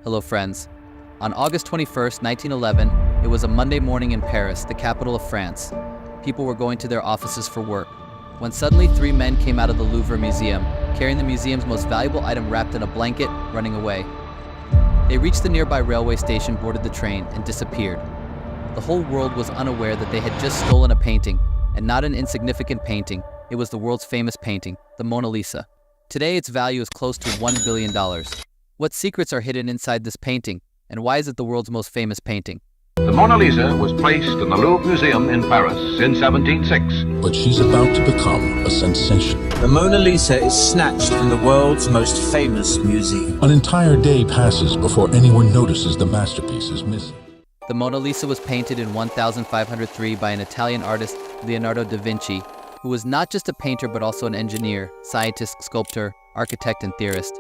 Hello friends. On August 21st, 1911, it was a Monday morning in Paris, the capital of France. People were going to their offices for work, when suddenly three men came out of the Louvre Museum, carrying the museum's most valuable item wrapped in a blanket, running away. They reached the nearby railway station, boarded the train, and disappeared. The whole world was unaware that they had just stolen a painting, and not an insignificant painting. It was the world's famous painting, the Mona Lisa. Today its value is close to $1 billion. What secrets are hidden inside this painting, and why is it the world's most famous painting? The Mona Lisa was placed in the Louvre Museum in Paris in 1706. But she's about to become a sensation. The Mona Lisa is snatched from the world's most famous museum. An entire day passes before anyone notices the masterpiece is missing. The Mona Lisa was painted in 1503 by an Italian artist, Leonardo da Vinci, who was not just a painter but also an engineer, scientist, sculptor, architect, and theorist.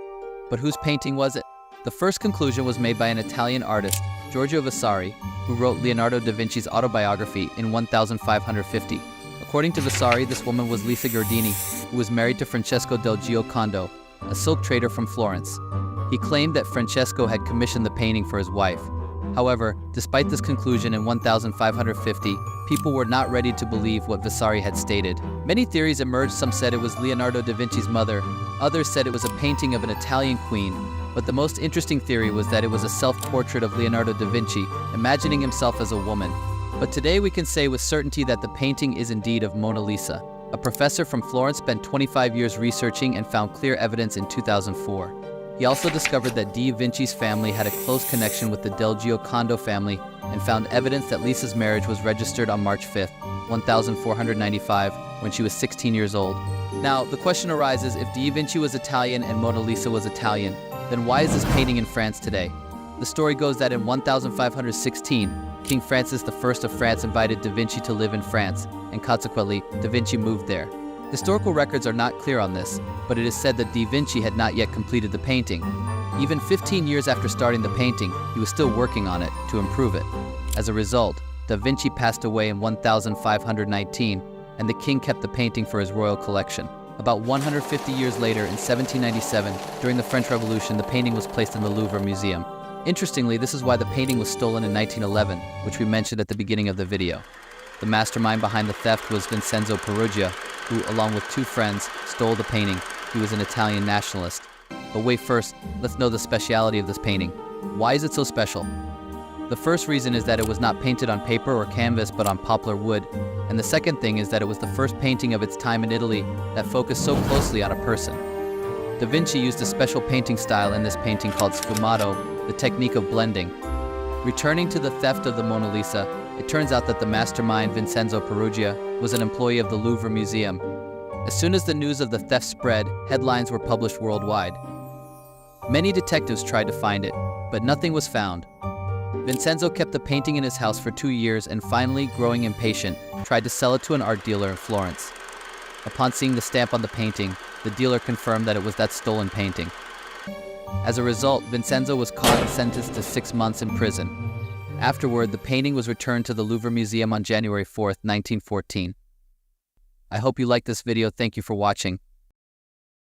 But whose painting was it? The first conclusion was made by an Italian artist, Giorgio Vasari, who wrote Leonardo da Vinci's autobiography in 1550. According to Vasari, this woman was Lisa Gardini, who was married to Francesco del Giocondo, a silk trader from Florence. He claimed that Francesco had commissioned the painting for his wife. However, despite this conclusion in 1550, people were not ready to believe what Vasari had stated. Many theories emerged. Some said it was Leonardo da Vinci's mother, others said it was a painting of an Italian queen, but the most interesting theory was that it was a self-portrait of Leonardo da Vinci, imagining himself as a woman. But today we can say with certainty that the painting is indeed of Mona Lisa. A professor from Florence spent 25 years researching and found clear evidence in 2004. He also discovered that da Vinci's family had a close connection with the Del Giocondo family and found evidence that Lisa's marriage was registered on March 5th, 1495, when she was 16 years old. Now, the question arises, if da Vinci was Italian and Mona Lisa was Italian, then why is this painting in France today? The story goes that in 1516, King Francis I of France invited da Vinci to live in France, and consequently, da Vinci moved there. Historical records are not clear on this, but it is said that da Vinci had not yet completed the painting. Even 15 years after starting the painting, he was still working on it to improve it. As a result, da Vinci passed away in 1519, and the king kept the painting for his royal collection. About 150 years later, in 1797, during the French Revolution, the painting was placed in the Louvre Museum. Interestingly, this is why the painting was stolen in 1911, which we mentioned at the beginning of the video. The mastermind behind the theft was Vincenzo Peruggia, who, along with two friends, stole the painting. He was an Italian nationalist. But wait, first, let's know the speciality of this painting. Why is it so special? The first reason is that it was not painted on paper or canvas but on poplar wood. And the second thing is that it was the first painting of its time in Italy that focused so closely on a person. Da Vinci used a special painting style in this painting called sfumato, the technique of blending. Returning to the theft of the Mona Lisa, it turns out that the mastermind, Vincenzo Peruggia, was an employee of the Louvre Museum. As soon as the news of the theft spread, headlines were published worldwide. Many detectives tried to find it, but nothing was found. Vincenzo kept the painting in his house for 2 years and finally, growing impatient, tried to sell it to an art dealer in Florence. Upon seeing the stamp on the painting, the dealer confirmed that it was that stolen painting. As a result, Vincenzo was caught and sentenced to 6 months in prison. Afterward, the painting was returned to the Louvre Museum on January 4th, 1914. I hope you liked this video. Thank you for watching.